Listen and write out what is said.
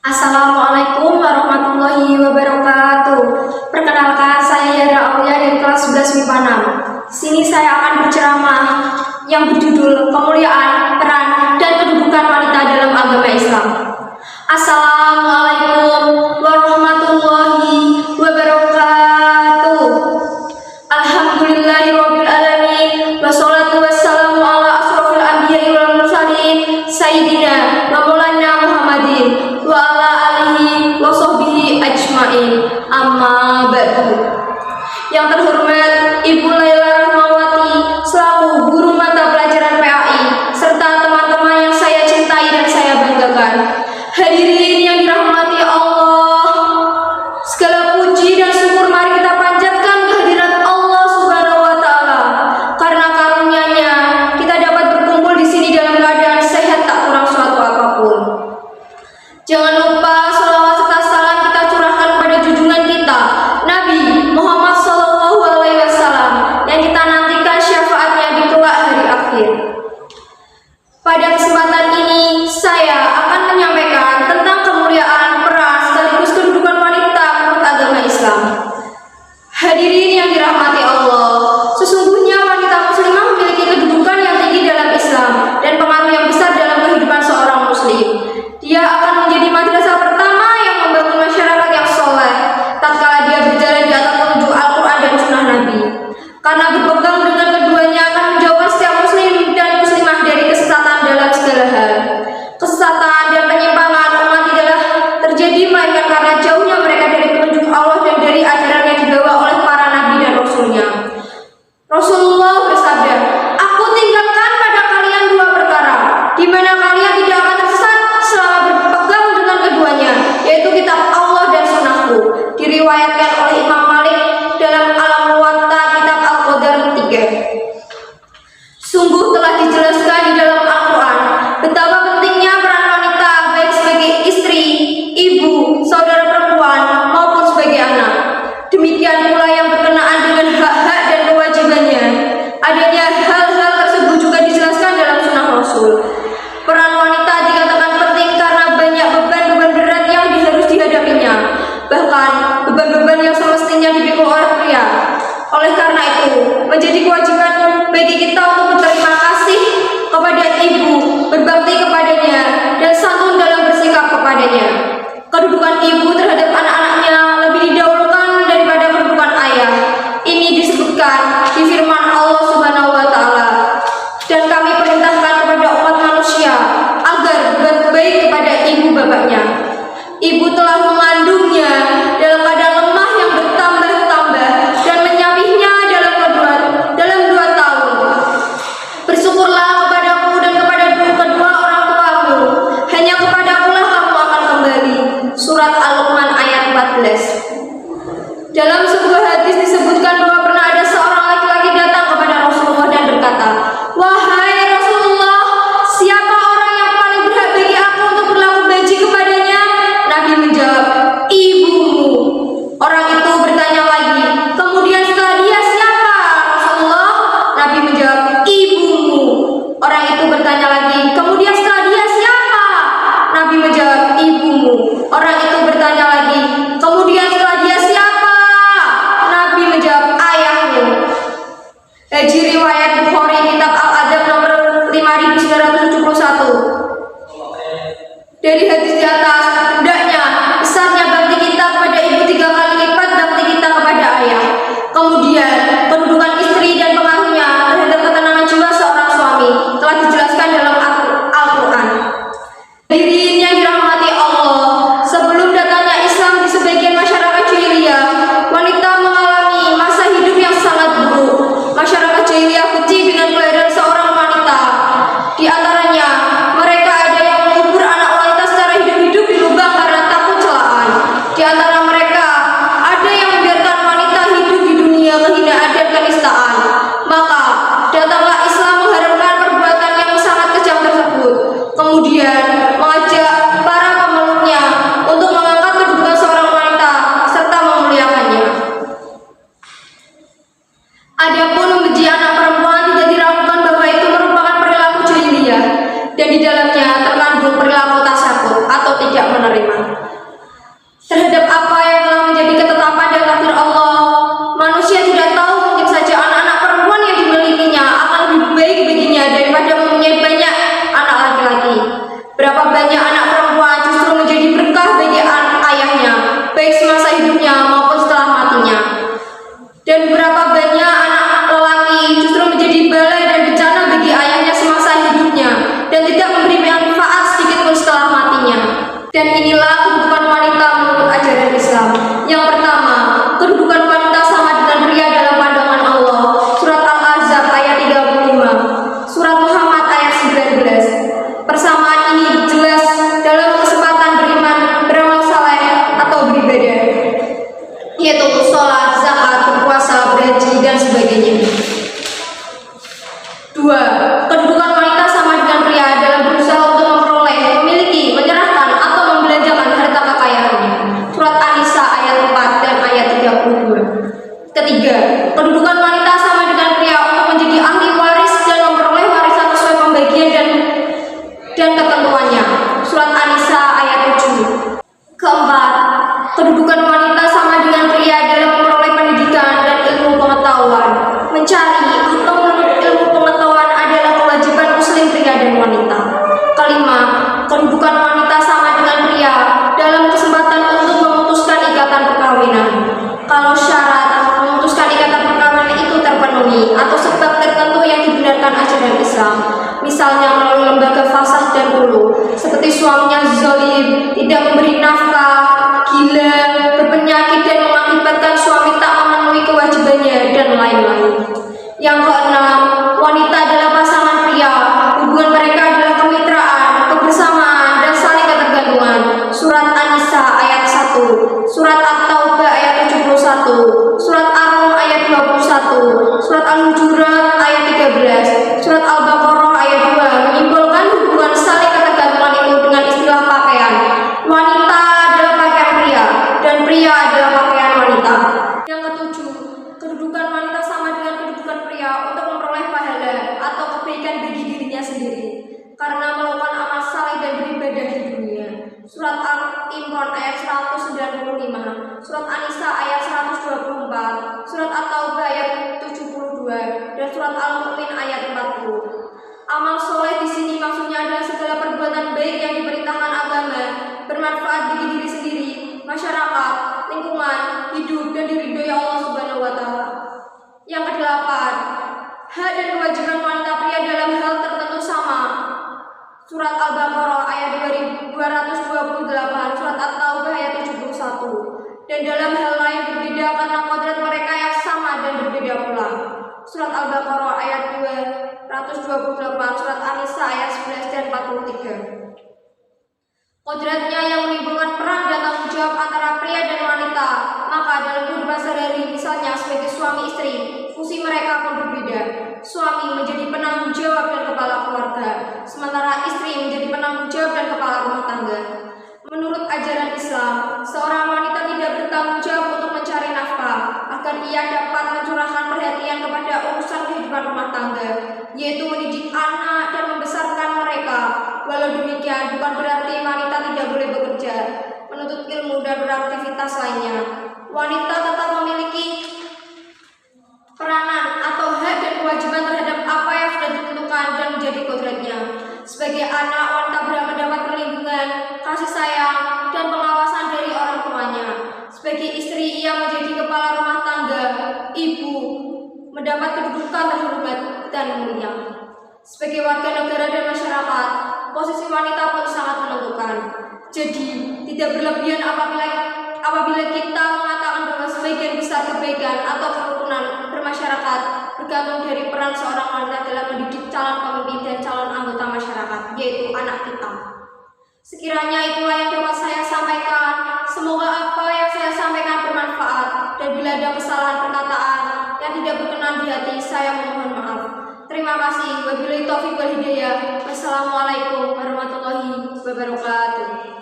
Assalamualaikum warahmatullahi wabarakatuh. Perkenalkan, saya Yara Aulia dari kelas 11 MIPA 6. Sini saya akan berceramah yang berjudul Kemuliaan, Peran, dan Kedudukan Wanita dalam Agama Islam. Assalamualaikum warahmatullahi wabarakatuh. Alhamdulillahirabbil alamin, wassalatu wassalamu ala asrofil anbiya'i wal mursalin sayyidina wa maulana Muhammadin wa ala alihi wa sahbihi ajmain. Amma ba'du. Yang terhormat Ibu Laila Rahmawati selaku guru mata pelajaran PAI serta teman-teman yang saya cintai dan saya banggakan. Hadirin yang dirahmati Allah, segala puji dan syukur mari kita panjatkan kehadirat Allah Subhanahu wa taala. Karena karunia-Nya kita dapat berkumpul di sini dalam keadaan sehat tak kurang suatu apapun. Jangan lupa sholawat serta salam kita curahkan pada junjungan kita Nabi Muhammad SAW yang kita nantikan syafaatnya di kelak hari akhir. Pada kesempatan ini saya akan menyampaikan tentang kemuliaan, peran, sekaligus kedudukan wanita menurut agama Islam. Hadirin yang dirahmati Allah, sesungguhnya wanita muslimah memiliki kedudukan yang tinggi dalam Islam dan pengaruh yang besar dalam kehidupan seorang muslim. Dia akan menjadi madrasah pertama yang membangun masyarakat yang soleh tatkala dia berjalan di atas petunjuk Al-Quran dan Sunnah Nabi. Karena berpegang dengan keduanya akan menjauhkan setiap muslim dan muslimah dari kesesatan dalam segala hal. Kesesatan dan penyimpangan umat tidaklah terjadi melainkan karena jauhnya mereka dari petunjuk Allah dan dari ajaran yang dibawa oleh para nabi dan rasulnya. Rasulullah bersabda, "Aku tinggalkan pada kalian dua perkara, di mana kalian tidak akan tersesat selama berpegang dengan keduanya, yaitu kitab Allah dan sunnahku." Diriwayatkan oleh Imam Malik dalam Al-Muwatta kitab Al-Qadar 3. Sungguh telah dijelaskan di dalam Al-Quran betapa pentingnya peran wanita baik sebagai istri, ibu, saudara perempuan maupun sebagai anak. Demikian pula yang berkenaan dengan hak-hak dan kewajibannya. Adanya hal-hal tersebut juga dijelaskan dalam sunnah Rasul. Peran wanita dikatakan penting karena banyak beban-beban berat yang harus dihadapinya, bahkan beban-beban yang semestinya dipikul oleh pria. Oleh karena itu, menjadi kewajiban bagi kita untuk berterima kasih kepada ibu, berbakti kepadanya, dan santun dalam bersikap kepadanya. Kedudukan ibu terhadap anak-anaknya lebih didahulukan daripada kedudukan ayah. Ini disebutkan di firman Allah Subhanahu wa taala, "Dan kami perintahkan kepada umat manusia agar berbuat baik kepada ibu bapaknya. Ibu telah mengandungnya dalam keadaan lemah yang bertambah-tambah dan menyapihnya dalam 2 tahun. Bersyukurlah kepadaku dan kepada kedua orang tuamu. Hanya kepadakulah kamu akan kembali." Surat Al-Luqman ayat 14. Dalam sebuah hadis disebutkan bahwa pernah ada seorang laki-laki datang kepada Rasulullah dan berkata, "Wahai Rasulullah, siapa orang yang paling berhak bagi aku untuk berlaku baji kepadanya?" Nabi menjawab, menerima. Terhadap apa yang telah menjadi ketetapan dan takdir Allah, manusia tidak tahu, mungkin saja anak-anak perempuan yang dimilikinya akan lebih baik baginya daripada mempunyai banyak anak laki-laki. Berapa banyak anak perempuan justru menjadi berkah bagi ayahnya, baik semasa hidupnya maupun setelah matinya. Dan berapa banyak anak lelaki justru menjadi balai dan bencana bagi ayahnya semasa hidupnya dan tidak memberi manfaat sedikit pun setelah matinya. Dan inilah kedudukan wanita menurut ajaran Islam. Yang pertama, kedudukan wanita sama dengan pria dalam pandangan Allah. Surat Al-Ahzab ayat 35, Surat Muhammad ayat 19. Persamaan ini jelas dalam kesempatan beriman, beramal saleh atau beribadah, yaitu sholat, zakat, berpuasa, berhaji, dan sebagainya. Dua, kedudukan wanita sama dengan pria dalam berusaha untuk memperoleh, memiliki, menyerahkan, atau membelanjakan harta kekayaannya. Surat An-Nisa ayat 4 dan ayat 32. Ketiga, kedudukan wanita sama dengan pria untuk menjadi ahli waris dan memperoleh warisan sesuai pembagian dan ketentuannya. Surat An-Nisa ayat 7. Keempat, kedudukan wanita sama dengan pria dalam memperoleh pendidikan dan ilmu pengetahuan. Mencari atau menuntut ilmu pengetahuan adalah kewajiban muslim pria dan wanita. Kelima, kedudukan wanita sama dengan pria dalam kesempatan untuk memutuskan ikatan perkawinan. Kalau syarat memutuskan ikatan perkawinan itu terpenuhi atau sebab tertentu yang dibenarkan ajaran Islam, misalnya melalui lembaga fasakh dan hulu, seperti suaminya zalim, tidak memberi nafkah, gila, berpenyakit dan mengakibatkan suami tak memenuhi kewajibannya, dan lain-lain. Yang keenam, wanita adalah pasangan pria. Hubungan mereka adalah kemitraan, kebersamaan, dan saling ketergantungan. Surat An-Nisa ayat 1, Surat At-Taubah ayat 71, Surat Ar-Rum ayat 21, Surat Al-Hujurat ayat 13, Surat Al-Baqarah ayat 2 menyimpulkan hubungan saling ketergantungan itu dengan istilah pakaian. Wanita adalah pakaian pria, dan pria adalah pakaian wanita. Yang ketujuh, kedudukan wanita sama dengan kedudukan pria untuk memperoleh pahala atau kebaikan bagi dirinya sendiri karena melakukan amal saleh dan beribadah di dunia. Surat Al-Imran ayat 195, Surat An-Nisa ayat 124, Surat At-Taubah ayat 72, dan Surat Al-Mu'min ayat 40. Amal soleh di sini maksudnya adalah segala perbuatan baik yang diperintahkan agama, bermanfaat bagi diri sendiri, masyarakat, lingkungan, hidup, dan diridhoi Allah Subhanahu wa Ta'ala. Yang kedelapan, hak dan kewajiban wanita pria dalam hal tertentu sama. Surat Al-Baqarah ayat 2228, Surat At-Taubah ayat 71. Dan dalam hal lain berbeda karena kodrat mereka yang sama dan berbeda pula. Surat Al-Baqarah ayat 228, Surat An-Nisa ayat 11 dan 43. Kodratnya yang menimbulkan peran dan tanggung jawab antara pria dan wanita, maka dalam kehidupan sehari-hari, misalnya sebagai suami istri, fungsi mereka pun berbeda. Suami menjadi penanggung jawab dan kepala keluarga, sementara istri menjadi penanggung jawab dan kepala rumah tangga. Menurut ajaran Islam, seorang wanita tidak bertanggung jawab untuk mencari nafkah agar ia dapat mencurahkan perhatian kepada urusan kehidupan rumah tangga, yaitu mendidik anak dan membesarkan mereka. Walau demikian, bukan berarti wanita tidak boleh bekerja, menuntut ilmu, dan beraktivitas lainnya. Wanita tetap memiliki peranan atau hak dan kewajiban terhadap apa yang sudah ditentukan dan menjadi kodratnya. Sebagai anak, wanita berhak mendapat perlindungan, kasih sayang, dan pengawasan dari orang tuanya. Sebagai istri, ia menjadi kepala rumah tangga, ibu, mendapat kedudukan terhormat dan mulia. Sebagai warga negara dan masyarakat, posisi wanita pun sangat menentukan. Jadi, tidak berlebihan apabila kita mengatakan bahwa sebagian besar kebaikan atau kerukunan bermasyarakat bergantung dari peran seorang wanita dalam mendidik calon pemimpin dan calon anggota masyarakat, yaitu anak kita. Sekiranya itulah yang dapat saya sampaikan. Semoga apa yang saya sampaikan bermanfaat, dan bila ada kesalahan perkataan yang tidak berkenan di hati, saya mohon maaf. Terima kasih. Wabillahi taufiq wal hidayah. Wassalamualaikum warahmatullahi wabarakatuh.